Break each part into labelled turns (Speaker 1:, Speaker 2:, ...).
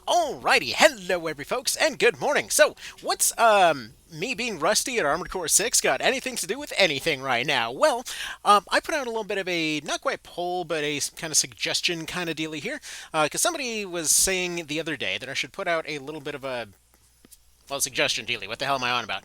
Speaker 1: Alrighty, hello every folks, and good morning. So, what's me being rusty at Armored Core 6 got anything to do with anything right now? Well, I put out a little bit of a not quite poll, but a kind of suggestion kind of dealy here, because somebody was saying the other day that I should put out a little bit of a suggestion, Dealey. What the hell am I on about?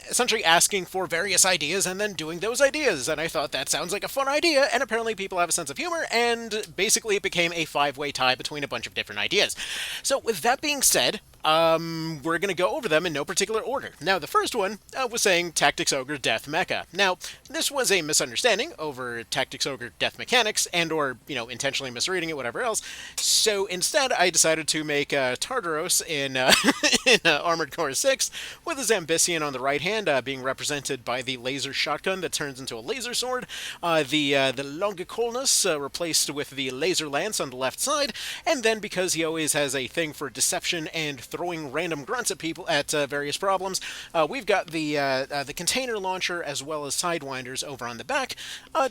Speaker 1: Essentially asking for various ideas and then doing those ideas. And I thought that sounds like a fun idea, and apparently people have a sense of humor, and basically it became a five-way tie between a bunch of different ideas. So, with that being said, we're going to go over them in no particular order. Now, the first one was saying Tactics Ogre Death Mecha. Now, this was a misunderstanding over Tactics Ogre Death Mechanics and or, intentionally misreading it, whatever else. So instead, I decided to make Tartaros in, in Armored Core 6 with a Zambisian on the right hand being represented by the laser shotgun that turns into a laser sword, the Longicolnus replaced with the laser lance on the left side, and then because he always has a thing for deception and throwing random grunts at people at various problems, we've got the container launcher as well as sidewinders over on the back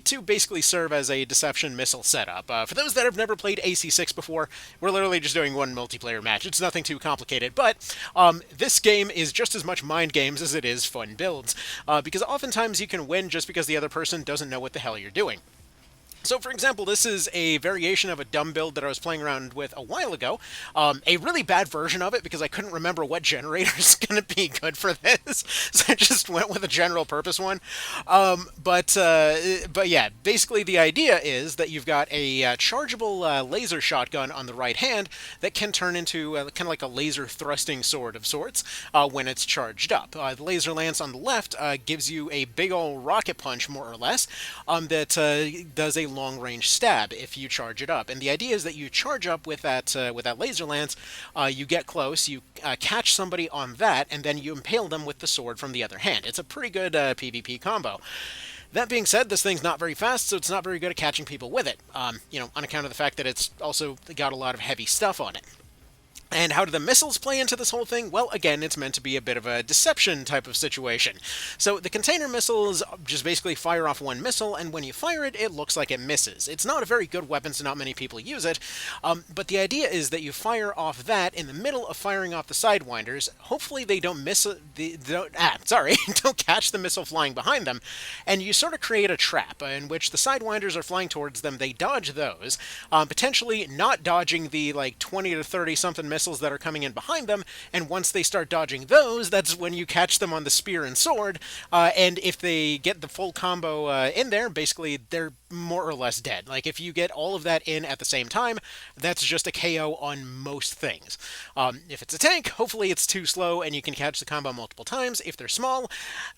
Speaker 1: to basically serve as a deception missile setup. For those that have never played AC6 before, we're literally just doing one multiplayer match. It's nothing too complicated, but this game is just as much mind games as it is fun builds, because oftentimes you can win just because the other person doesn't know what the hell you're doing. So, for example, this is a variation of a dumb build that I was playing around with a while ago. A really bad version of it because I couldn't remember what generator is going to be good for this, so I just went with a general purpose one. But yeah, basically the idea is that you've got a chargeable laser shotgun on the right hand that can turn into kind of like a laser thrusting sword of sorts when it's charged up. The laser lance on the left gives you a big old rocket punch, more or less, that does a long-range stab if you charge it up. And the idea is that you charge up with that laser lance, you get close, you catch somebody on that, and then you impale them with the sword from the other hand. It's a pretty good PvP combo. That being said, this thing's not very fast, so it's not very good at catching people with it. On account of the fact that it's also got a lot of heavy stuff on it. And how do the missiles play into this whole thing? Well, again, it's meant to be a bit of a deception type of situation. So the container missiles just basically fire off one missile, and when you fire it, it looks like it misses. It's not a very good weapon, so not many people use it, but the idea is that you fire off that in the middle of firing off the sidewinders. Hopefully they don't don't catch the missile flying behind them, and you sort of create a trap in which the sidewinders are flying towards them, they dodge those, potentially not dodging the 20 to 30 something missiles that are coming in behind them, and once they start dodging those, that's when you catch them on the spear and sword, and if they get the full combo in there, basically they're more or less dead. Like, if you get all of that in at the same time, that's just a KO on most things. If it's a tank, hopefully it's too slow and you can catch the combo multiple times. If they're small,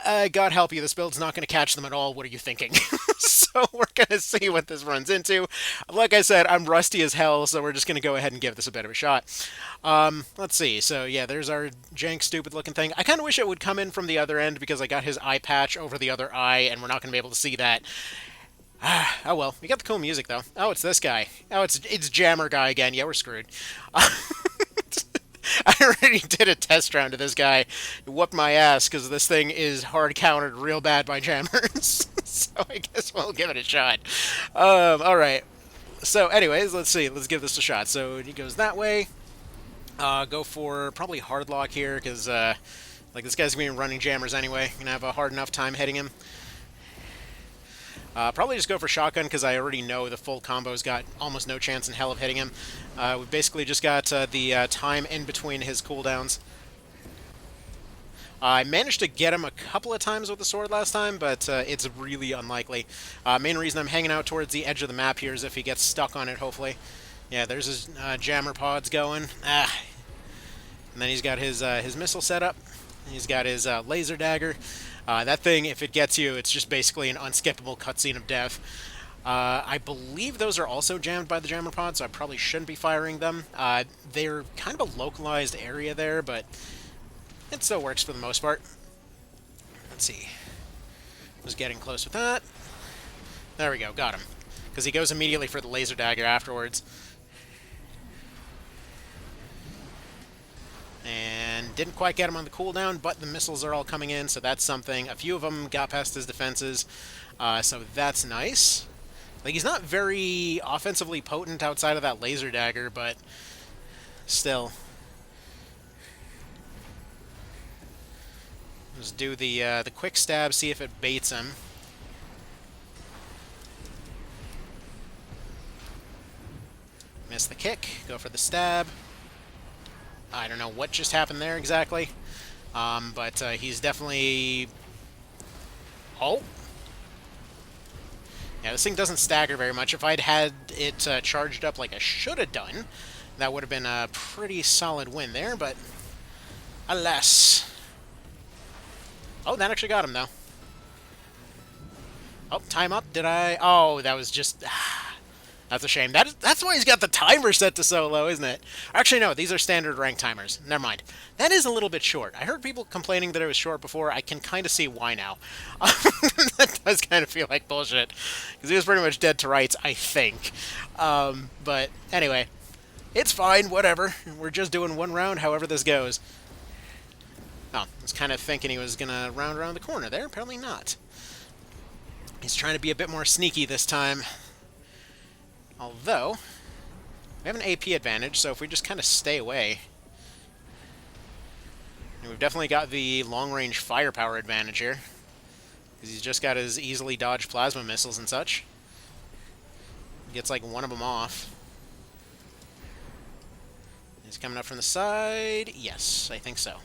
Speaker 1: God help you, this build's not going to catch them at all. What are you thinking? So we're going to see what this runs into. Like I said, I'm rusty as hell, so we're just going to go ahead and give this a bit of a shot. Let's see. So yeah, there's our jank, stupid looking thing. I kind of wish it would come in from the other end because I got his eye patch over the other eye, and we're not going to be able to see that. Oh well, we got the cool music though. Oh, it's this guy. Oh, it's Jammer guy again. Yeah, we're screwed. I already did a test round of this guy. It whooped my ass because this thing is hard countered real bad by jammers. So I guess we'll give it a shot. All right. So, anyways, let's see. Let's give this a shot. So he goes that way. Go for probably hard lock here because this guy's gonna be running jammers anyway. Gonna have a hard enough time hitting him. Probably just go for shotgun because I already know the full combo's got almost no chance in hell of hitting him. We've basically just got the time in between his cooldowns. I managed to get him a couple of times with the sword last time, but it's really unlikely. Main reason I'm hanging out towards the edge of the map here is if he gets stuck on it, hopefully. Yeah, there's his jammer pods going. And then he's got his missile set up. He's got his laser dagger. That thing, if it gets you, it's just basically an unskippable cutscene of death. I believe those are also jammed by the jammer pod, so I probably shouldn't be firing them. They're kind of a localized area there, but it still works for the most part. Let's see. Was getting close with that. There we go, got him. Because he goes immediately for the laser dagger afterwards. And didn't quite get him on the cooldown, but the missiles are all coming in, so that's something. A few of them got past his defenses, so that's nice. Like, he's not very offensively potent outside of that laser dagger, but Still. Just do the quick stab, see if it baits him. Miss the kick, go for the stab. I don't know what just happened there exactly, but he's definitely... Oh! Yeah, this thing doesn't stagger very much. If I'd had it charged up like I should have done, that would have been a pretty solid win there, but alas. Oh, that actually got him, though. Oh, time up. Did I? Oh, that was just... That's a shame. That's why he's got the timer set to so low, isn't it? Actually, no, these are standard rank timers. Never mind. That is a little bit short. I heard people complaining that it was short before. I can kind of see why now. That does kind of feel like bullshit. Because he was pretty much dead to rights, I think. But anyway, it's fine, whatever. We're just doing one round, however this goes. Oh, I was kind of thinking he was going to round around the corner there. Apparently not. He's trying to be a bit more sneaky this time. Although, we have an AP advantage, so if we just kind of stay away... And we've definitely got the long-range firepower advantage here. Because he's just got his easily dodged plasma missiles and such. Gets like one of them off. He's coming up from the side. Yes, I think so.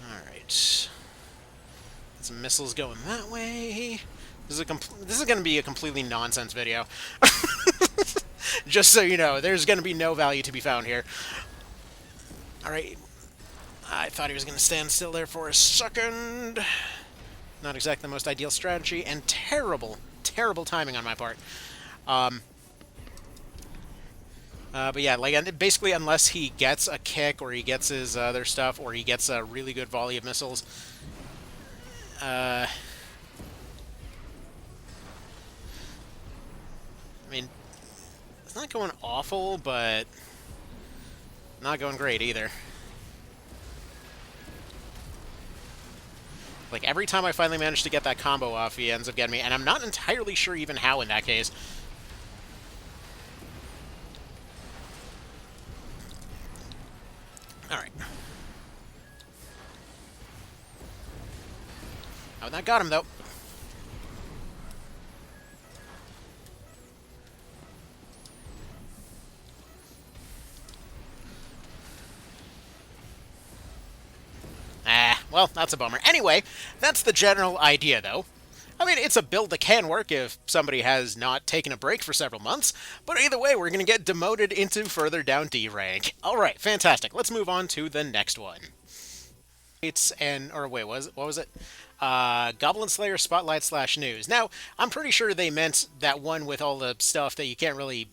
Speaker 1: Alright. Some missiles going that way. This is going to be a completely nonsense video. Just so you know, there's going to be no value to be found here. Alright. I thought he was going to stand still there for a second. Not exactly the most ideal strategy, and terrible, terrible timing on my part. But yeah, like basically unless he gets a kick, or he gets his other stuff, or he gets a really good volley of missiles... I mean, it's not going awful, but not going great either. Like, every time I finally manage to get that combo off, he ends up getting me, and I'm not entirely sure even how in that case. Alright. Oh, that got him, though. Well, that's a bummer. Anyway, that's the general idea, though. I mean, it's a build that can work if somebody has not taken a break for several months, but either way, we're going to get demoted into further down D rank. Alright, fantastic. Let's move on to the next one. Or wait, what was it? Goblin Slayer Spotlight / News. Now, I'm pretty sure they meant that one with all the stuff that you can't really,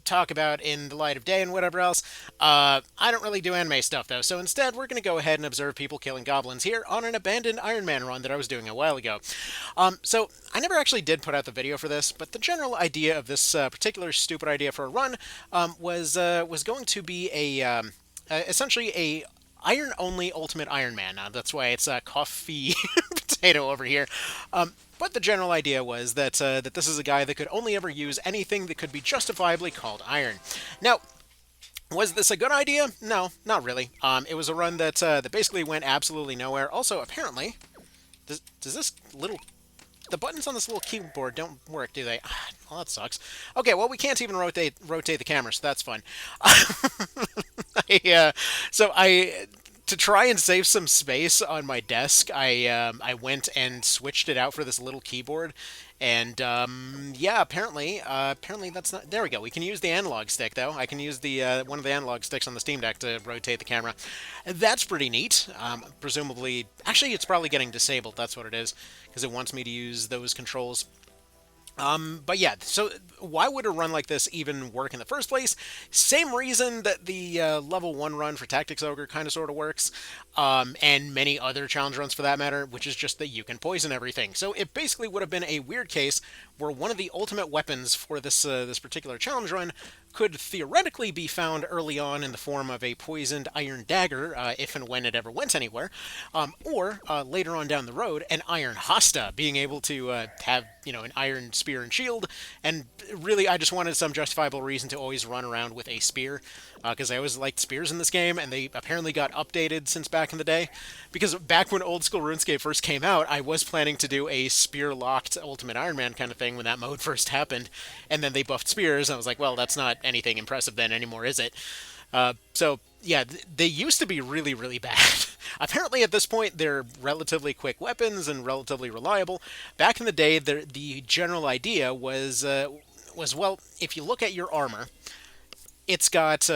Speaker 1: talk about in the light of day and whatever else. I don't really do anime stuff, though, so instead we're going to go ahead and observe people killing goblins here on an abandoned Iron Man run that I was doing a while ago. So I never actually did put out the video for this, but the general idea of this particular stupid idea for a run was going to be essentially a iron-only Ultimate Iron Man. That's why it's a coffee potato over here. But the general idea was that that this is a guy that could only ever use anything that could be justifiably called iron. Now, was this a good idea? No, not really. It was a run that that basically went absolutely nowhere. Also, apparently, does this little... The buttons on this little keyboard don't work, do they? Well, that sucks. Okay, well, we can't even rotate the camera, so that's fun. To try and save some space on my desk, I went and switched it out for this little keyboard, and yeah, apparently that's not... There we go. We can use the analog stick, though. I can use the one of the analog sticks on the Steam Deck to rotate the camera. That's pretty neat. Presumably, actually, it's probably getting disabled. That's what it is, because it wants me to use those controls. But yeah, so why would a run like this even work in the first place? Same reason that the level 1 run for Tactics Ogre kind of sort of works, and many other challenge runs for that matter, which is just that you can poison everything. So it basically would have been a weird case where one of the ultimate weapons for this particular challenge run could theoretically be found early on in the form of a poisoned iron dagger, if and when it ever went anywhere, or later on down the road, an iron hosta, being able to have an iron spear and shield. And really, I just wanted some justifiable reason to always run around with a spear, because I always liked spears in this game, and they apparently got updated since back in the day. Because back when old school RuneScape first came out, I was planning to do a spear locked Ultimate Iron Man kind of thing when that mode first happened, and then they buffed spears, and I was like, well, that's not anything impressive then anymore, is it? So yeah, they used to be really, really bad. Apparently, at this point, they're relatively quick weapons and relatively reliable. Back in the day, the general idea was well, if you look at your armor, it's got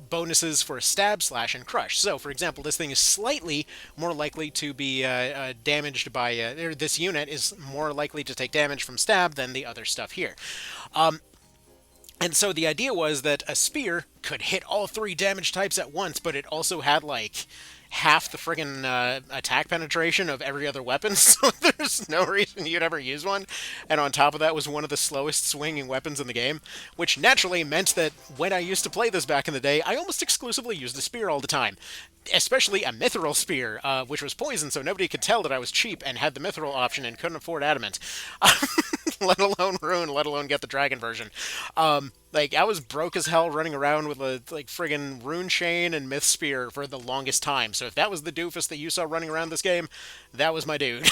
Speaker 1: bonuses for stab, slash, and crush. So, for example, this thing is slightly more likely to be damaged by, or this unit is more likely to take damage from stab than the other stuff here. And so the idea was that a spear could hit all three damage types at once, but it also had like half the friggin' attack penetration of every other weapon, so there's no reason you'd ever use one. And on top of that was one of the slowest swinging weapons in the game, which naturally meant that when I used to play this back in the day, I almost exclusively used the spear all the time. Especially a mithril spear, which was poison, so nobody could tell that I was cheap and had the mithril option and couldn't afford adamant. Let alone rune, let alone get the dragon version. Like, I was broke as hell running around with a, like, friggin' rune chain and myth spear for the longest time. So if that was the doofus that you saw running around this game, that was my dude.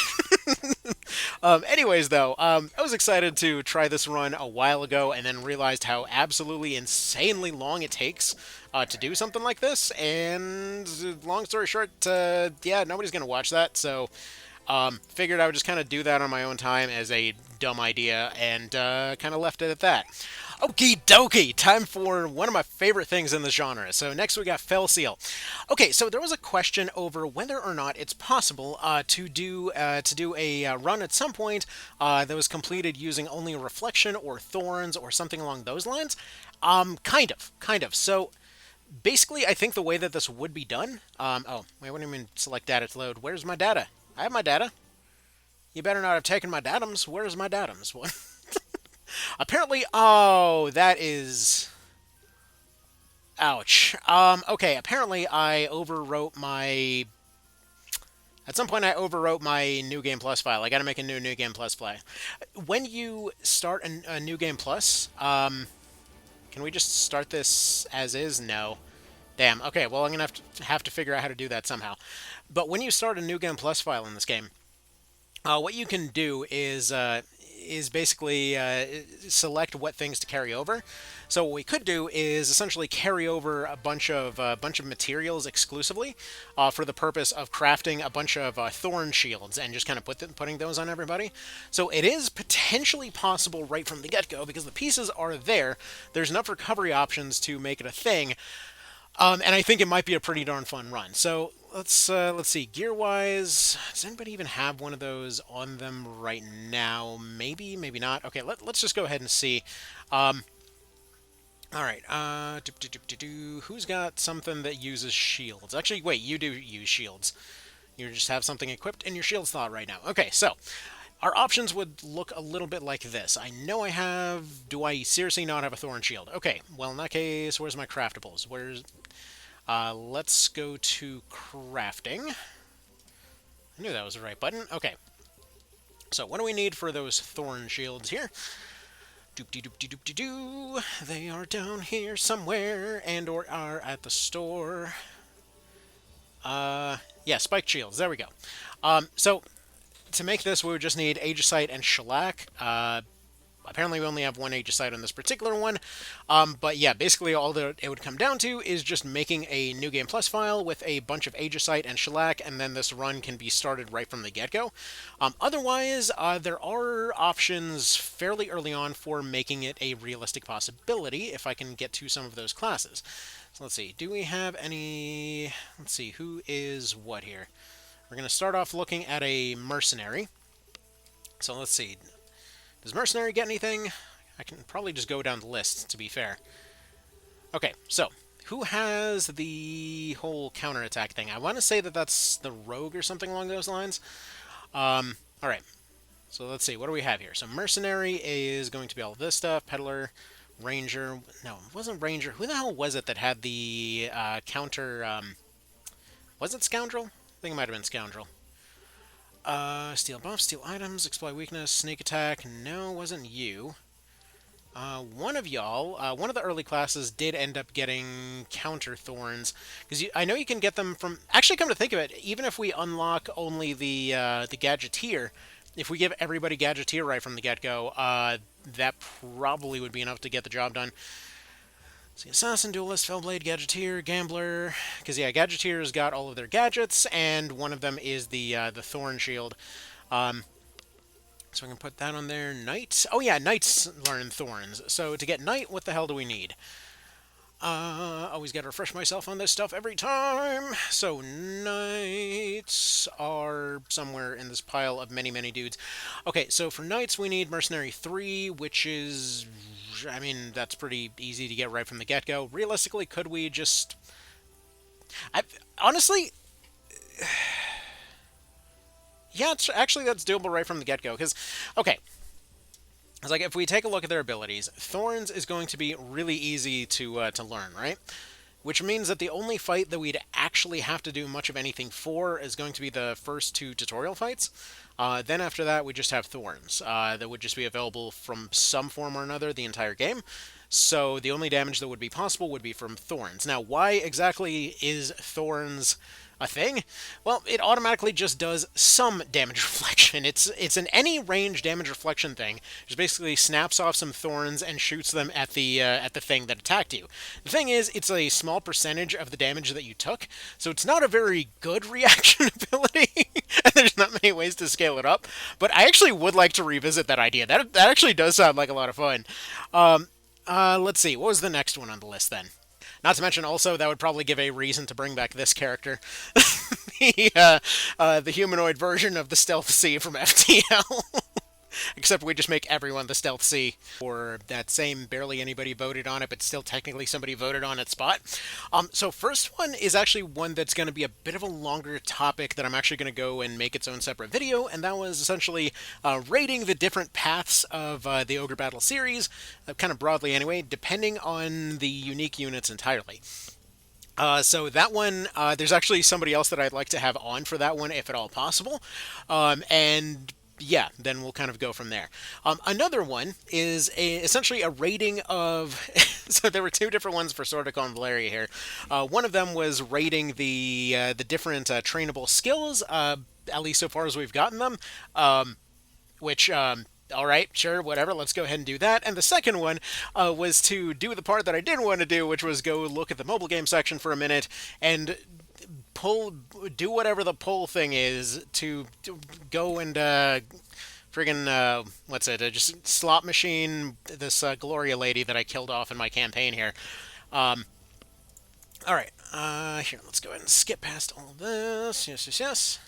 Speaker 1: Anyways, though, I was excited to try this run a while ago and then realized how absolutely insanely long it takes to do something like this. And long story short, yeah, nobody's going to watch that. So figured I would just kind of do that on my own time as a dumb idea and kind of left it at that. Okie dokie, time for one of my favorite things in the genre. So next we got Fell Seal. Okay, so there was a question over whether or not it's possible to do a run at some point that was completed using only Reflection or Thorns or something along those lines. Kind of. So basically, I think the way that this would be done. Oh, wait, what do you mean select data to load? Where's my data? I have my data. You better not have taken my datums. Where's my datums? What? Apparently, oh, that is... Ouch. Okay, apparently I overwrote my... At some point I overwrote my New Game Plus file. I gotta make a New Game Plus file. When you start a New Game Plus, can we just start this as is? No. Damn, okay, well I'm gonna have to figure out how to do that somehow. But when you start a New Game Plus file in this game, what you can do is basically select what things to carry over. So what we could do is essentially carry over a bunch of materials exclusively for the purpose of crafting a bunch of thorn shields and just kind of putting those on everybody. So it is potentially possible right from the get-go because the pieces are there. There's enough recovery options to make it a thing. And I think it might be a pretty darn fun run. So let's see. Gear-wise, does anybody even have one of those on them right now? Maybe, maybe not. Okay, let's just go ahead and see. All right. Who's got something that uses shields? Actually, wait, you do use shields. You just have something equipped in your shield slot right now. Okay, so our options would look a little bit like this. I know I have... Do I seriously not have a thorn shield? Okay, well, in that case, where's my craftables? Let's go to crafting. I knew that was the right button. Okay. So what do we need for those thorn shields here? Doop-de-doop-de-doop-de-doo. They are down here somewhere and or are at the store. Yeah, spiked shields. There we go. So to make this, we would just need Aegis and Shellac. Apparently we only have one Aegis on this particular one. But yeah, basically all that it would come down to is just making a New Game Plus file with a bunch of Aegis and Shellac, and then this run can be started right from the get-go. Otherwise, there are options fairly early on for making it a realistic possibility if I can get to some of those classes. So let's see, do we have any... Let's see, who is what here? We're going to start off looking at a Mercenary. So let's see. Does Mercenary get anything? I can probably just go down the list, to be fair. Okay, so, who has the whole counterattack thing? I want to say that that's the Rogue or something along those lines. Alright, so let's see, what do we have here? So Mercenary is going to be all this stuff. Peddler, Ranger. No, it wasn't Ranger. Who the hell was it that had the counter? Was it Scoundrel? I think it might have been Scoundrel. Steal buff, steal items, exploit weakness, sneak attack. No, it wasn't you. One of y'all, one of the early classes did end up getting counter thorns, because I know you can get them from. Actually, come to think of it, even if we unlock only the gadgeteer, if we give everybody gadgeteer right from the get-go, that probably would be enough to get the job done. So assassin, duelist, fellblade, gadgeteer, gambler, because yeah, gadgeteer's got all of their gadgets, and one of them is the thorn shield. So we can put that on there. Knight. Oh yeah, knights learn thorns. So to get knight, what the hell do we need? Always got to refresh myself on this stuff every time. So knights are somewhere in this pile of many, many dudes. Okay, so for knights we need mercenary 3, which is, I mean, that's pretty easy to get right from the get-go. Realistically, could we just... honestly... Yeah, actually that's doable right from the get-go, because, okay, it's like if we take a look at their abilities, Thorns is going to be really easy to learn, right? Which means that the only fight that we'd actually have to do much of anything for is going to be the first 2 tutorial fights. Then after that, we just have Thorns that would just be available from some form or another the entire game. So the only damage that would be possible would be from Thorns. Now, why exactly is Thorns a thing? Well, it automatically just does some damage reflection. It's an any range damage reflection thing. Just basically snaps off some thorns and shoots them at the thing that attacked you. The thing is, it's a small percentage of the damage that you took, so it's not a very good reaction ability. And there's not many ways to scale it up. But I actually would like to revisit that idea. That actually does sound like a lot of fun. Let's see. What was the next one on the list then? Not to mention, also, that would probably give a reason to bring back this character. The humanoid version of the Stealth C from FTL. Except we just make everyone the Stealth C. Or that same barely anybody voted on it, but still technically somebody voted on it spot. So first one is actually one that's going to be a bit of a longer topic that I'm actually going to go and make its own separate video, and that was essentially rating the different paths of the Ogre Battle series, kind of broadly anyway, depending on the unique units entirely. So that one, there's actually somebody else that I'd like to have on for that one, if at all possible. And yeah, then we'll kind of go from there. Another one is essentially a rating of... so there were 2 different ones for Sword of Convolleria here. One of them was rating the different trainable skills, at least so far as we've gotten them, which... all right, sure, whatever, let's go ahead and do that. And the second one was to do the part that I didn't want to do, which was go look at the mobile game section for a minute and do whatever the pull thing is to go and friggin' what's it? Just slot machine this Gloria lady that I killed off in my campaign here. All right, here, let's go ahead and skip past all this. Yes.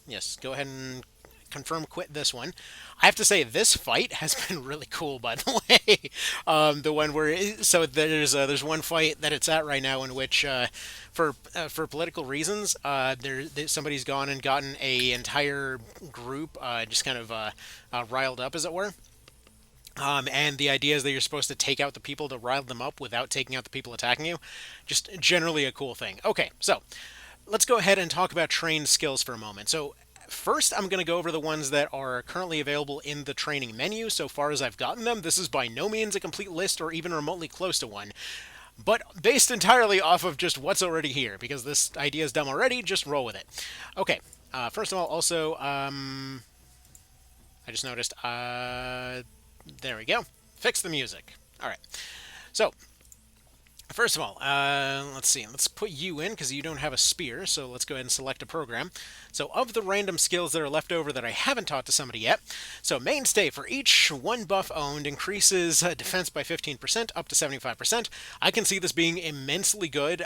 Speaker 1: Yes. Go ahead and confirm quit this one. I have to say this fight has been really cool, by the way. The one where there's one fight that it's at right now in which for political reasons somebody's gone and gotten a entire group just kind of riled up, as it were. And the idea is that you're supposed to take out the people to rile them up without taking out the people attacking you. Just generally a cool thing. Okay, so let's go ahead and talk about trained skills for a moment. So first, I'm going to go over the ones that are currently available in the training menu so far as I've gotten them. This is by no means a complete list or even remotely close to one, but based entirely off of just what's already here, because this idea is dumb already, just roll with it. Okay, first of all, also, I just noticed, there we go. Fix the music. All right, so first of all, let's see. Let's put you in because you don't have a spear. So let's go ahead and select a program. So of the random skills that are left over that I haven't taught to somebody yet, so mainstay for each 1 buff owned increases defense by 15% up to 75%. I can see this being immensely good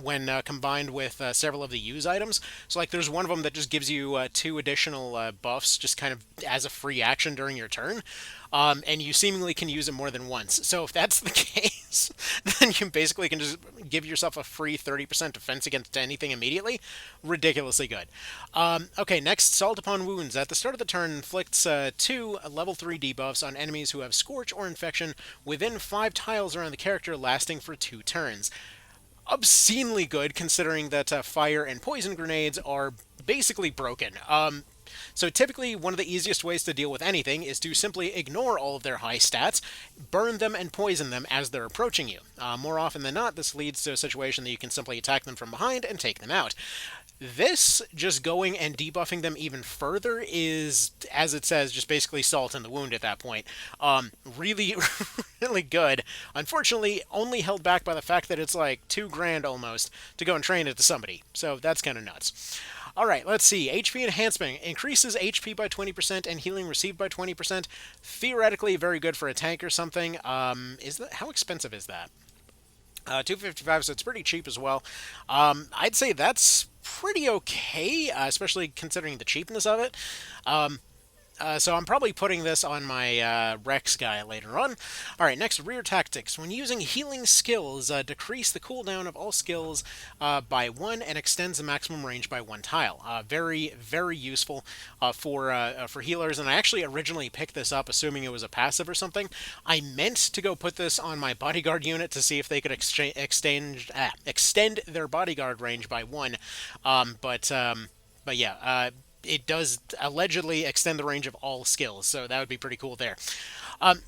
Speaker 1: when combined with several of the use items. So like there's one of them that just gives you 2 additional buffs just kind of as a free action during your turn. And you seemingly can use it more than once. So if that's the case, skills, then you basically can just give yourself a free 30% defense against anything immediately. Ridiculously good. Okay, next, Salt Upon Wounds. At the start of the turn, inflicts 2 level 3 debuffs on enemies who have Scorch or Infection within 5 tiles around the character, lasting for 2 turns. Obscenely good, considering that fire and poison grenades are basically broken. So typically, one of the easiest ways to deal with anything is to simply ignore all of their high stats, burn them, and poison them as they're approaching you. More often than not, this leads to a situation that you can simply attack them from behind and take them out. This, just going and debuffing them even further, is, as it says, just basically salt in the wound at that point. Really, really good. Unfortunately, only held back by the fact that it's like $2,000 almost to go and train it to somebody. So that's kind of nuts. All right, let's see. HP enhancement increases HP by 20% and healing received by 20%. Theoretically, very good for a tank or something. Is that, how expensive is that? 255, so it's pretty cheap as well. I'd say that's pretty okay, especially considering the cheapness of it. So I'm probably putting this on my Rex guy later on. Alright, next, Rear Tactics. When using healing skills, decrease the cooldown of all skills by 1 and extends the maximum range by 1 tile. Very, very useful for healers, and I actually originally picked this up assuming it was a passive or something. I meant to go put this on my bodyguard unit to see if they could extend their bodyguard range by 1, but yeah, it does allegedly extend the range of all skills, so that would be pretty cool there.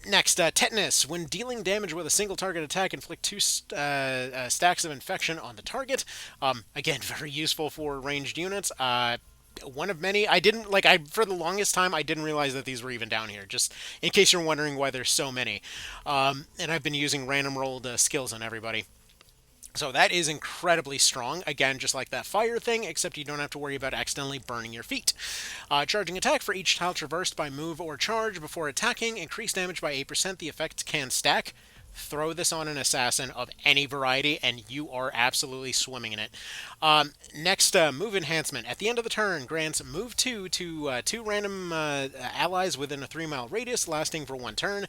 Speaker 1: Next, Tetanus. When dealing damage with a single target attack, inflict 2 stacks of infection on the target. Again, very useful for ranged units. One of many. I didn't, for the longest time, I didn't realize that these were even down here, just in case you're wondering why there's so many. And I've been using random rolled skills on everybody. So that is incredibly strong. Again, just like that fire thing, except you don't have to worry about accidentally burning your feet. Charging attack for each tile traversed by move or charge before attacking. Increase damage by 8%. The effect can stack. Throw this on an assassin of any variety, and you are absolutely swimming in it. Next, move enhancement. At the end of the turn, grants move 2 to 2 random allies within a 3-mile radius, lasting for 1 turn.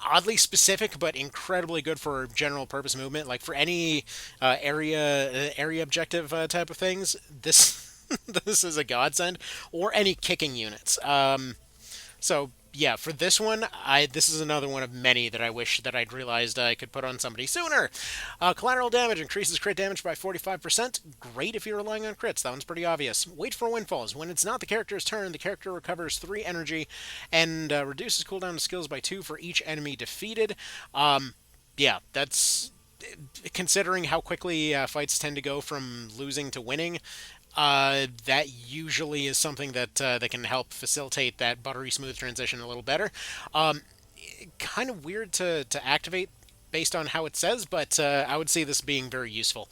Speaker 1: Oddly specific, but incredibly good for general purpose movement. Like for any area objective type of things, this this is a godsend. Or any kicking units. So yeah, for this one, this is another one of many that I wish that I'd realized I could put on somebody sooner. Collateral damage increases crit damage by 45%. Great if you're relying on crits. That one's pretty obvious. Wait for windfalls. When it's not the character's turn, the character recovers 3 energy and reduces cooldown of skills by 2 for each enemy defeated. Yeah, that's... Considering how quickly fights tend to go from losing to winning, that usually is something that that can help facilitate that buttery smooth transition a little better. Kind of weird to activate based on how it says, but I would see this being very useful.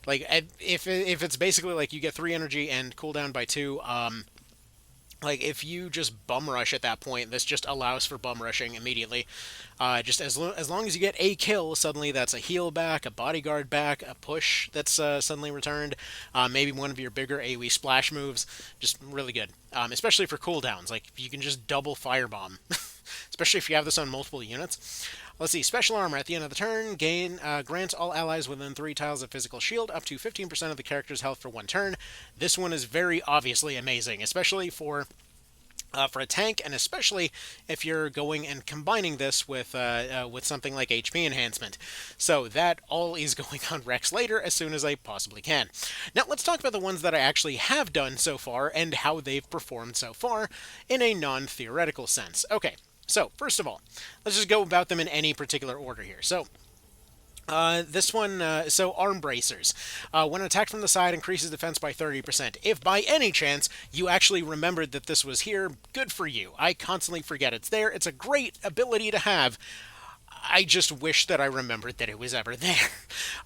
Speaker 1: Like if it's basically like you get 3 energy and cooldown by 2, like if you just bum rush at that point, this just allows for bum rushing immediately. Just as long as you get a kill, suddenly that's a heal back, a bodyguard back, a push that's suddenly returned, maybe one of your bigger AoE splash moves. Just really good, especially for cooldowns. Like you can just double firebomb, especially if you have this on multiple units. Let's see, special armor. At the end of the turn, grants all allies within 3 tiles of physical shield up to 15% of the character's health for 1 turn. This one is very obviously amazing, especially for a tank, and especially if you're going and combining this with something like HP enhancement. So that all is going on Rex later as soon as I possibly can. Now let's talk about the ones that I actually have done so far and how they've performed so far in a non-theoretical sense. Okay. So, first of all, let's just go about them in any particular order here. So, this one, so arm bracers. When attacked from the side, increases defense by 30%. If by any chance you actually remembered that this was here, good for you. I constantly forget it's there. It's a great ability to have. I just wish that I remembered that it was ever there.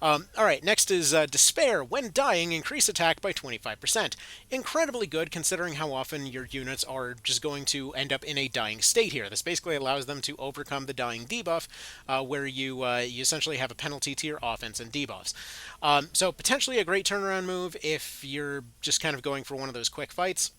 Speaker 1: Alright, next is Despair. When dying, increase attack by 25%. Incredibly good considering how often your units are just going to end up in a dying state here. This basically allows them to overcome the dying debuff, where you essentially have a penalty to your offense and debuffs. So potentially a great turnaround move if you're just kind of going for one of those quick fights.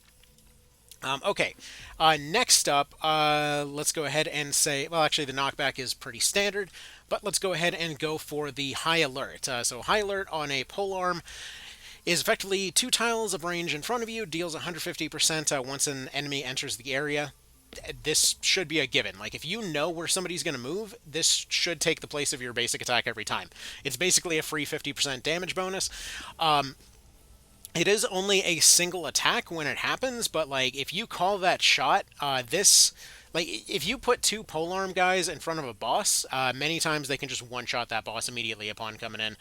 Speaker 1: Okay, next up, let's go ahead and say, well, actually, the knockback is pretty standard, but let's go ahead and go for the high alert. So, high alert on a polearm is effectively 2 tiles of range in front of you, deals 150% once an enemy enters the area. This should be a given. Like, if you know where somebody's going to move, this should take the place of your basic attack every time. It's basically a free 50% damage bonus. It is only a single attack when it happens, but like if you call that shot, this like if you put 2 polearm guys in front of a boss, many times they can just one-shot that boss immediately upon coming in.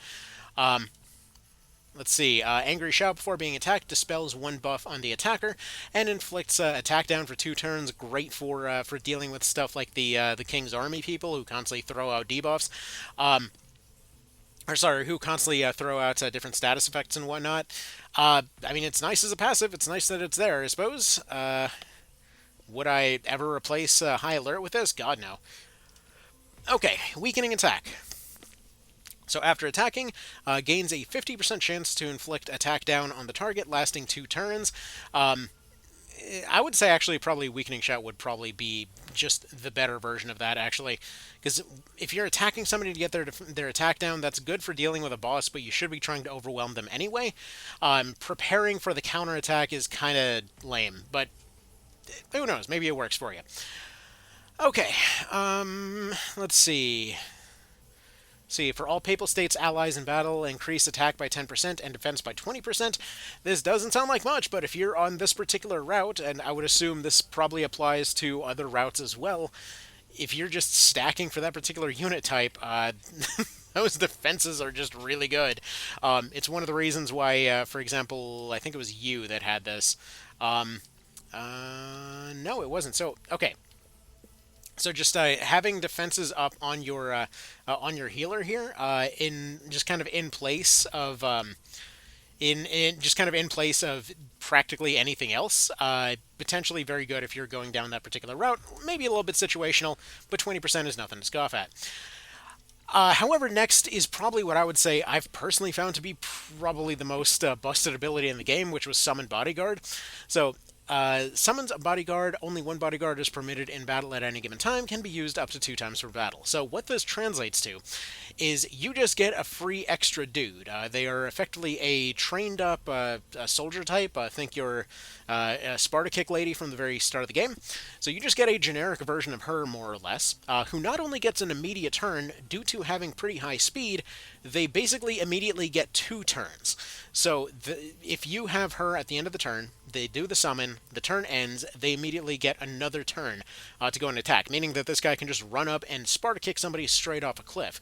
Speaker 1: Let's see. Angry Shout before being attacked dispels 1 buff on the attacker and inflicts attack down for 2 turns. Great for dealing with stuff like the King's Army people who constantly throw out debuffs. Or sorry, who constantly throw out different status effects and whatnot. I mean, it's nice as a passive. It's nice that it's there, I suppose. Would I ever replace High Alert with this? God, no. Okay, Weakening Attack. So after attacking, gains a 50% chance to inflict attack down on the target, lasting 2 turns. I would say actually probably Weakening Shout would probably be just the better version of that, actually. Because if you're attacking somebody to get their attack down, that's good for dealing with a boss, but you should be trying to overwhelm them anyway. Preparing for the counterattack is kind of lame, but who knows? Maybe it works for you. Okay, let's see. For all Papal States allies in battle, increase attack by 10% and defense by 20%. This doesn't sound like much, but if you're on this particular route, and I would assume this probably applies to other routes as well, if you're just stacking for that particular unit type, those defenses are just really good. It's one of the reasons why, for example, I think it was you that had this. No, it wasn't. So, okay. So just having defenses up on your healer here, in just kind of in place of in just kind of in place of practically anything else, potentially very good if you're going down that particular route. Maybe a little bit situational, but 20% is nothing to scoff at. However, next is probably what I would say I've personally found to be probably the most busted ability in the game, which was Summon Bodyguard. So summons a bodyguard. Only 1 bodyguard is permitted in battle at any given time. Can be used up to 2 times per battle. So what this translates to is you just get a free extra dude. They are effectively a trained up soldier type. Think you're a Sparta Kick lady from the very start of the game. So you just get a generic version of her, more or less, who not only gets an immediate turn due to having pretty high speed, they basically immediately get 2 turns. So if you have her at the end of the turn, they do the summon, the turn ends, they immediately get another turn to go and attack, meaning that this guy can just run up and Sparta kick somebody straight off a cliff,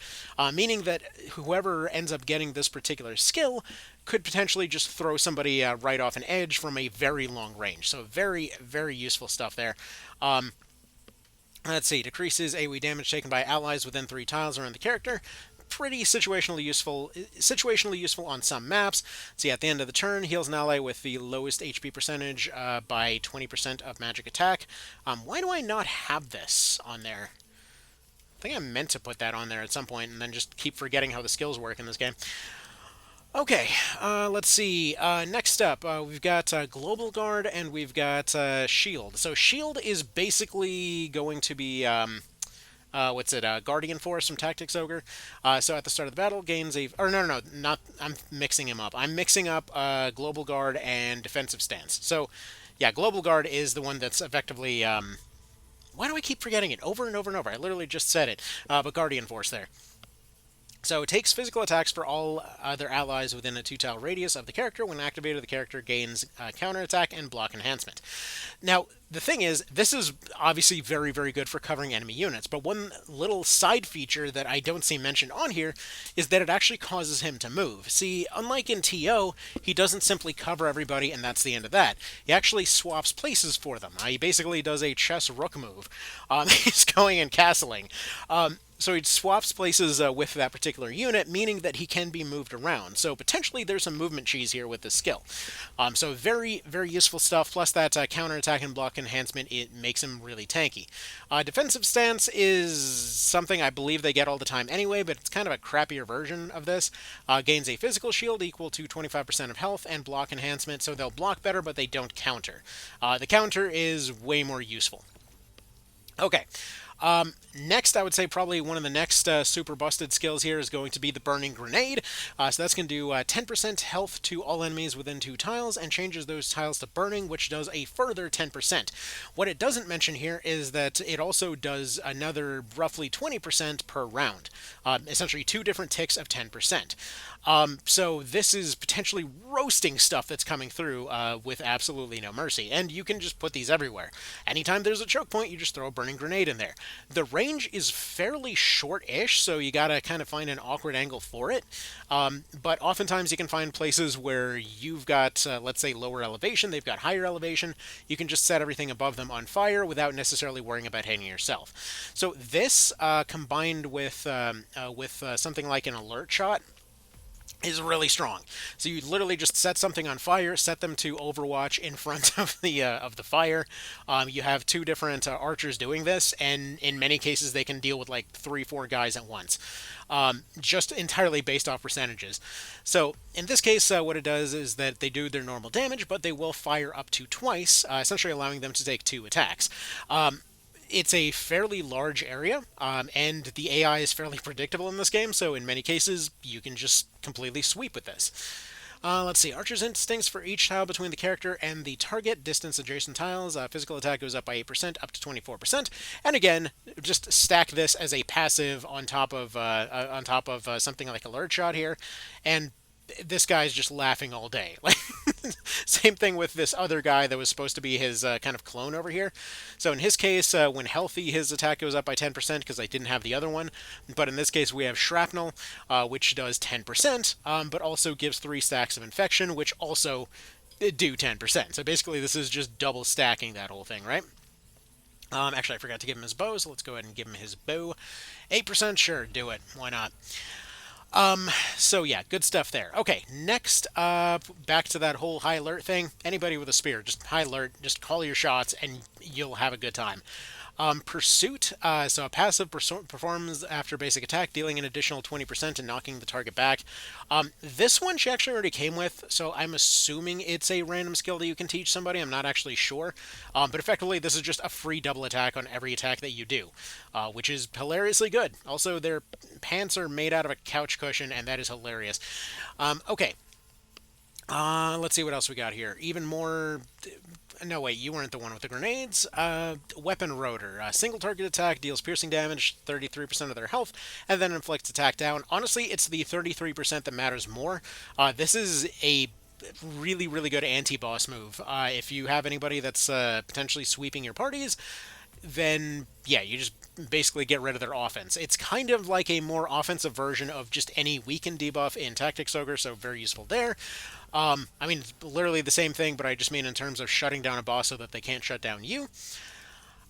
Speaker 1: meaning that whoever ends up getting this particular skill could potentially just throw somebody right off an edge from a very long range. So very, very useful stuff there. Let's see, decreases AoE damage taken by allies within 3 tiles around the character. Pretty situationally useful on some maps. See, at the end of the turn, heals an ally with the lowest HP percentage by 20% of magic attack. Why do I not have this on there? I think I meant to put that on there at some point and then just keep forgetting how the skills work in this game. Okay, let's see. Next up, we've got Global Guard and we've got Shield. So Shield is basically going to be Guardian Force from Tactics Ogre. So at the start of the battle, gains a... Or no, not... I'm mixing him up. I'm mixing up Global Guard and Defensive Stance. So, yeah, Global Guard is the one that's effectively... why do I keep forgetting it over and over and over? I literally just said it. But Guardian Force there. So it takes physical attacks for all other allies within a 2-tile radius of the character. When activated, the character gains counterattack and block enhancement. Now, the thing is, this is obviously very, very good for covering enemy units, but one little side feature that I don't see mentioned on here is that it actually causes him to move. See, unlike in TO, he doesn't simply cover everybody and that's the end of that. He actually swaps places for them. He basically does a chess rook move. He's going and castling. So he swaps places with that particular unit, meaning that he can be moved around. So potentially there's some movement cheese here with this skill. So very, very useful stuff, plus that counterattack and block block enhancement, it makes him really tanky. Defensive stance is something I believe they get all the time anyway, but it's kind of a crappier version of this. Gains a physical shield equal to 25% of health and block enhancement, so they'll block better, but they don't counter. The counter is way more useful. Okay. Next, I would say probably one of the next super busted skills here is going to be the Burning Grenade. So that's going to do 10% health to all enemies within 2 tiles and changes those tiles to burning, which does a further 10%. What it doesn't mention here is that it also does another roughly 20% per round. Essentially 2 different ticks of 10%. So this is potentially roasting stuff that's coming through with absolutely no mercy. And you can just put these everywhere. Anytime there's a choke point, you just throw a Burning Grenade in there. The range is fairly short-ish, so you gotta kind of find an awkward angle for it. But oftentimes you can find places where you've got, let's say, lower elevation, they've got higher elevation. You can just set everything above them on fire without necessarily worrying about hitting yourself. So this, combined with something like an alert shot, is really strong. So you literally just set something on fire, set them to Overwatch in front of the fire. You have 2 different archers doing this, and in many cases they can deal with like 3-4 guys at once, just entirely based off percentages. So in this case, what it does is that they do their normal damage, but they will fire up to twice, essentially allowing them to take 2 attacks. It's a fairly large area, and the AI is fairly predictable in this game, so in many cases, you can just completely sweep with this. Let's see, Archer's Instincts for each tile between the character and the target, distance adjacent tiles, physical attack goes up by 8%, up to 24%, and again, just stack this as a passive on top of something like Alert Shot here, and this guy's just laughing all day. Like, same thing with this other guy that was supposed to be his kind of clone over here. So in his case, when healthy, his attack goes up by 10% because I didn't have the other one. But in this case, we have Shrapnel, which does 10%, but also gives 3 stacks of infection, which also do 10%. So basically, this is just double stacking that whole thing, right? Actually, I forgot to give him his bow, so let's go ahead and give him his bow. 8%, sure, do it. Why not? So yeah, good stuff there. Okay, next, back to that whole high alert thing. Anybody with a spear, just high alert, just call your shots and you'll have a good time. Pursuit, so a passive performs after basic attack, dealing an additional 20% and knocking the target back. This one she actually already came with, so I'm assuming it's a random skill that you can teach somebody. I'm not actually sure. But effectively, this is just a free double attack on every attack that you do, which is hilariously good. Also, their pants are made out of a couch cushion, and that is hilarious. Okay. Let's see what else we got here. Even more... No, wait, you weren't the one with the grenades. Weapon Rotor. Single target attack, deals piercing damage, 33% of their health, and then inflicts attack down. Honestly, it's the 33% that matters more. This is a really, really good anti-boss move. If you have anybody that's potentially sweeping your parties, then, yeah, you just basically get rid of their offense. It's kind of like a more offensive version of just any weaken debuff in Tactics Ogre, so very useful there. I mean, it's literally the same thing, but I just mean in terms of shutting down a boss so that they can't shut down you.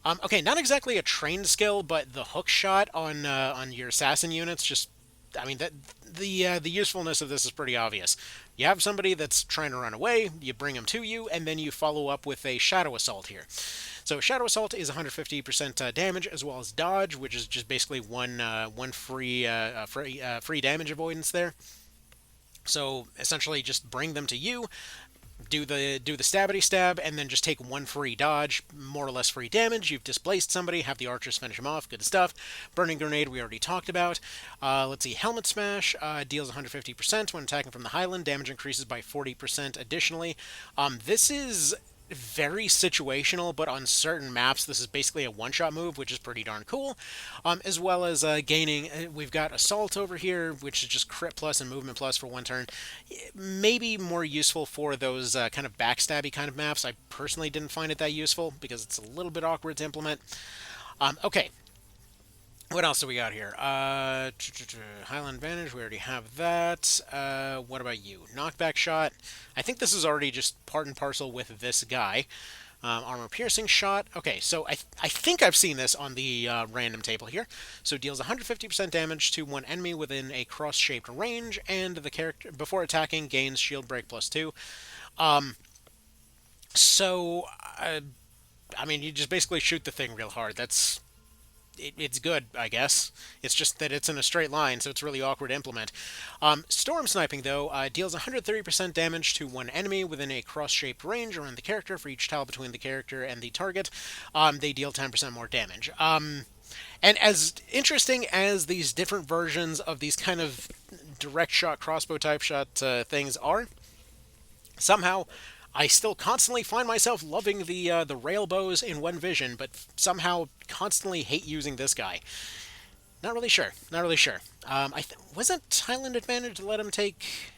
Speaker 1: Okay, not exactly a trained skill, but the hook shot on your assassin units just... I mean, the usefulness of this is pretty obvious. You have somebody that's trying to run away, you bring them to you, and then you follow up with a Shadow Assault here. So Shadow Assault is 150% damage as well as dodge, which is just basically one free damage avoidance there. So essentially, just bring them to you, do the stabbity stab, and then just take 1 free dodge, more or less free damage. You've displaced somebody, have the archers finish them off. Good stuff. Burning Grenade we already talked about. Let's see, Helmet Smash deals 150% when attacking from the Highland. Damage increases by 40% additionally. This is very situational, but on certain maps this is basically a one-shot move, which is pretty darn cool. As well as gaining, we've got Assault over here, which is just crit plus and movement plus for 1 turn. Maybe more useful for those kind of backstabby kind of maps. I personally didn't find it that useful because it's a little bit awkward to implement. Okay. What else do we got here? Highland Advantage, we already have that. What about you? Knockback Shot. I think this is already just part and parcel with this guy. Armor Piercing Shot. Okay, so I think I've seen this on the random table here. So deals 150% damage to 1 enemy within a cross-shaped range, and the character, before attacking, gains Shield Break +2. So... I mean, you just basically shoot the thing real hard. It's good, I guess. It's just that it's in a straight line, so it's really awkward to implement. Storm sniping, though, deals 130% damage to one enemy within a cross-shaped range around the character. For each tile between the character and the target, they deal 10% more damage. And as interesting as these different versions of these kind of direct shot, crossbow type shot things are, somehow I still constantly find myself loving the rail bows in One Vision, but somehow constantly hate using this guy. Not really sure. Not really sure. Wasn't Highland advantage to let him take?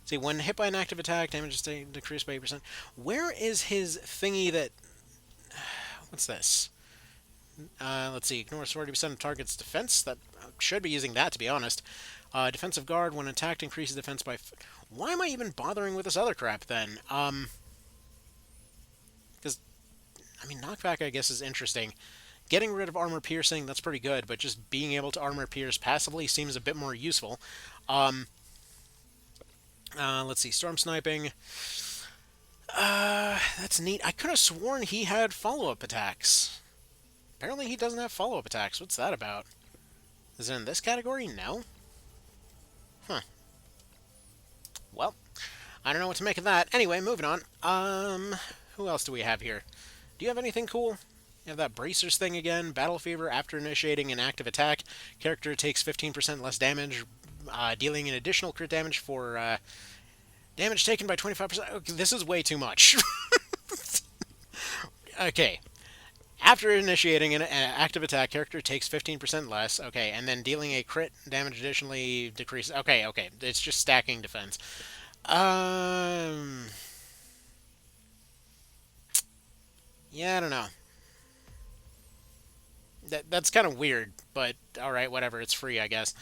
Speaker 1: See, when hit by an active attack, damage is decreased by 8%. Where is his thingy that? What's this? Let's see. Ignores 40% of target's defense. That should be using that, to be honest. Defensive guard, when attacked, increases defense by. Why am I even bothering with this other crap then? Because I mean, knockback, I guess, is interesting. Getting rid of armor piercing, that's pretty good, but just being able to armor pierce passively seems a bit more useful. Let's see, storm sniping. That's neat. I could have sworn he had follow-up attacks. Apparently he doesn't have follow-up attacks. What's that about? Is it in this category? No? Huh. Well, I don't know what to make of that. Anyway, moving on. Who else do we have here? Do you have anything cool? You have that bracers thing again. Battle fever after initiating an active attack. Character takes 15% less damage, dealing an additional crit damage for damage taken by 25%. Okay, this is way too much. Okay. After initiating an active attack, character takes 15% less. Okay, and then dealing a crit damage additionally decreases. Okay, okay. It's just stacking defense. Yeah, I don't know. That's kind of weird, but all right, whatever. It's free, I guess.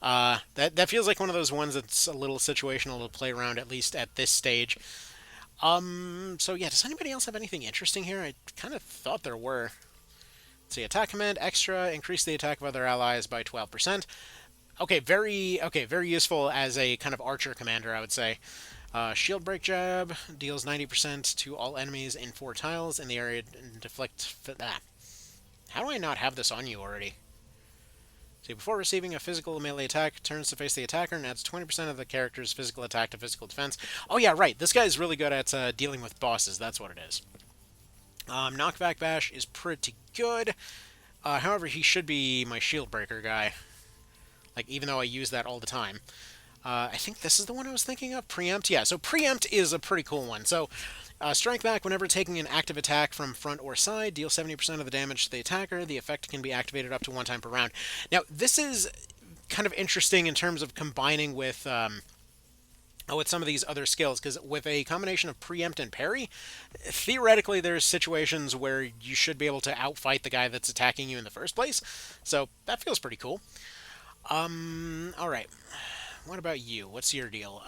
Speaker 1: That feels like one of those ones that's a little situational to play around, at least at this stage. So yeah, does anybody else have anything interesting here? I kind of thought there were. Let's see, attack command extra, increase the attack of other allies by 12%. Okay, very useful as a kind of archer commander, I would say. Shield break jab deals 90% to all enemies in 4 tiles in the area and deflect. How do I not have this on you already? See, before receiving a physical melee attack, turns to face the attacker and adds 20% of the character's physical attack to physical defense. Oh yeah, right. This guy is really good at dealing with bosses. That's what it is. Knockback bash is pretty good. However, he should be my shield breaker guy. Like, even though I use that all the time. I think this is the one I was thinking of. Preempt? Yeah, so Preempt is a pretty cool one. So, strike back whenever taking an active attack from front or side. Deal 70% of the damage to the attacker. The effect can be activated up to 1 time per round. Now, this is kind of interesting in terms of combining with some of these other skills, because with a combination of preempt and parry, theoretically there's situations where you should be able to outfight the guy that's attacking you in the first place. So that feels pretty cool. Alright. What about you? What's your deal?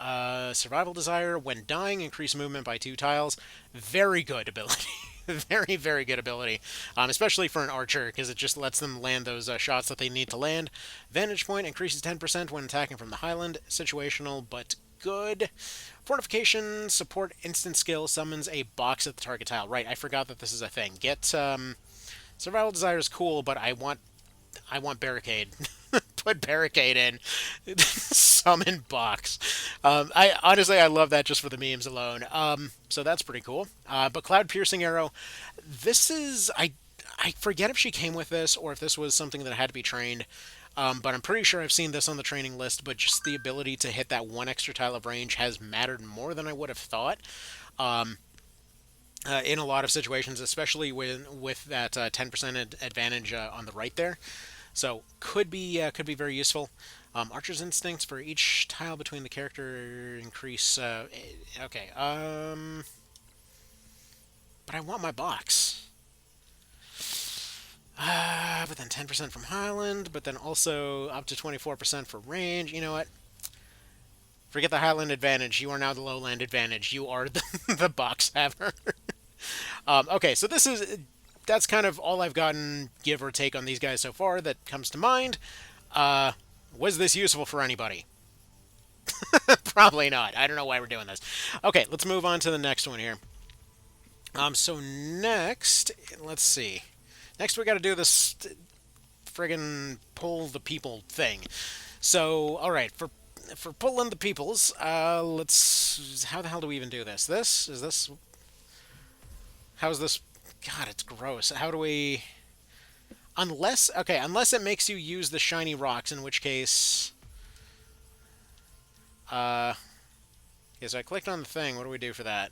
Speaker 1: Survival Desire. When dying, increase movement by 2 tiles. Very good ability. Very, very good ability. Especially for an archer, because it just lets them land those shots that they need to land. Vantage Point increases 10% when attacking from the Highland. Situational, but good. Fortification. Support instant skill. Summons a box at the target tile. Right, I forgot that this is a thing. Get, Survival Desire is cool, but I want Barricade. Put Barricade in. Summon box. I love that just for the memes alone. So that's pretty cool. But Cloud Piercing Arrow, this is I forget if she came with this or if this was something that had to be trained. But I'm pretty sure I've seen this on the training list. But just the ability to hit that 1 extra tile of range has mattered more than I would have thought. In a lot of situations, especially with that 10% advantage on the right there. So could be very useful. Archer's Instincts for each tile between the character increase. Okay. But I want my box. But then 10% from Highland, but then also up to 24% for range. You know what? Forget the Highland advantage. You are now the lowland advantage. You are the box haver. Okay, so that's kind of all I've gotten, give or take, on these guys so far that comes to mind. Was this useful for anybody? Probably not. I don't know why we're doing this. Okay, let's move on to the next one here. So next, let's see. Next, we got to do this friggin' pull the people thing. So, all right, for pulling the peoples, let's. How the hell do we even do this? This is this. How's this? God, it's gross. How do we? Unless okay, unless it makes you use the shiny rocks, in which case, uh, yes, I clicked on the thing. What do we do for that?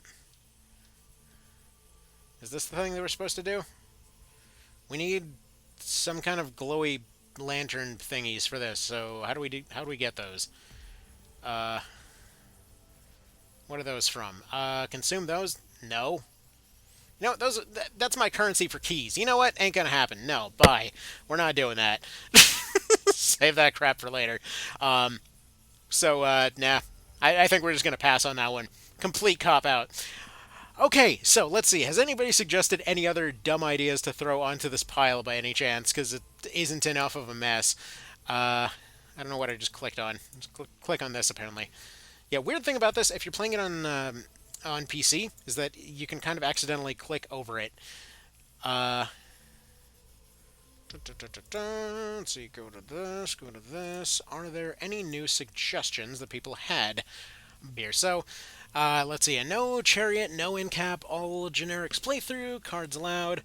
Speaker 1: Is this the thing that we're supposed to do? We need some kind of glowy lantern thingies for this. So how do we do? How do we get those? Uh, what are those from? Consume those? No. You know what? That's my currency for keys. You know what? Ain't gonna happen. No. Bye. We're not doing that. Save that crap for later. Um, nah. I think we're just gonna pass on that one. Complete cop out. Okay, so let's see. Has anybody suggested any other dumb ideas to throw onto this pile by any chance? Because it isn't enough of a mess. I don't know what I just clicked on. Just click on this, apparently. Yeah, weird thing about this, if you're playing it on PC, is that you can kind of accidentally click over it. Uh, let's see, go to this, go to this. Are there any new suggestions that people had here? So, let's see, a no chariot, no in cap, all generics playthrough, cards allowed.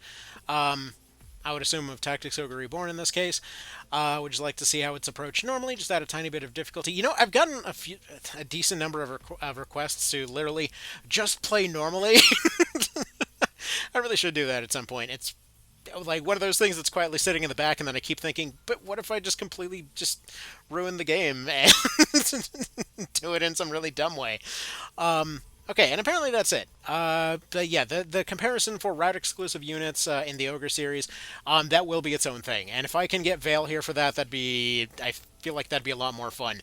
Speaker 1: I would assume of Tactics Ogre Reborn in this case. Would you like to see how it's approached normally? Just add a tiny bit of difficulty. You know, I've gotten a decent number of requests to literally just play normally. I really should do that at some point. It's like one of those things that's quietly sitting in the back, and then I keep thinking, but what if I just completely just ruin the game and do it in some really dumb way? Okay, and apparently that's it. But yeah, the comparison for route exclusive units in the Ogre series, that will be its own thing. And if I can get Vale here for that, I feel like that'd be a lot more fun.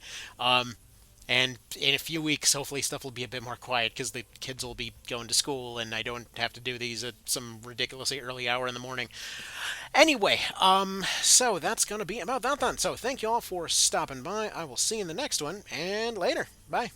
Speaker 1: And in a few weeks, hopefully stuff will be a bit more quiet because the kids will be going to school and I don't have to do these at some ridiculously early hour in the morning. Anyway, so that's going to be about that then. So thank you all for stopping by. I will see you in the next one and later. Bye.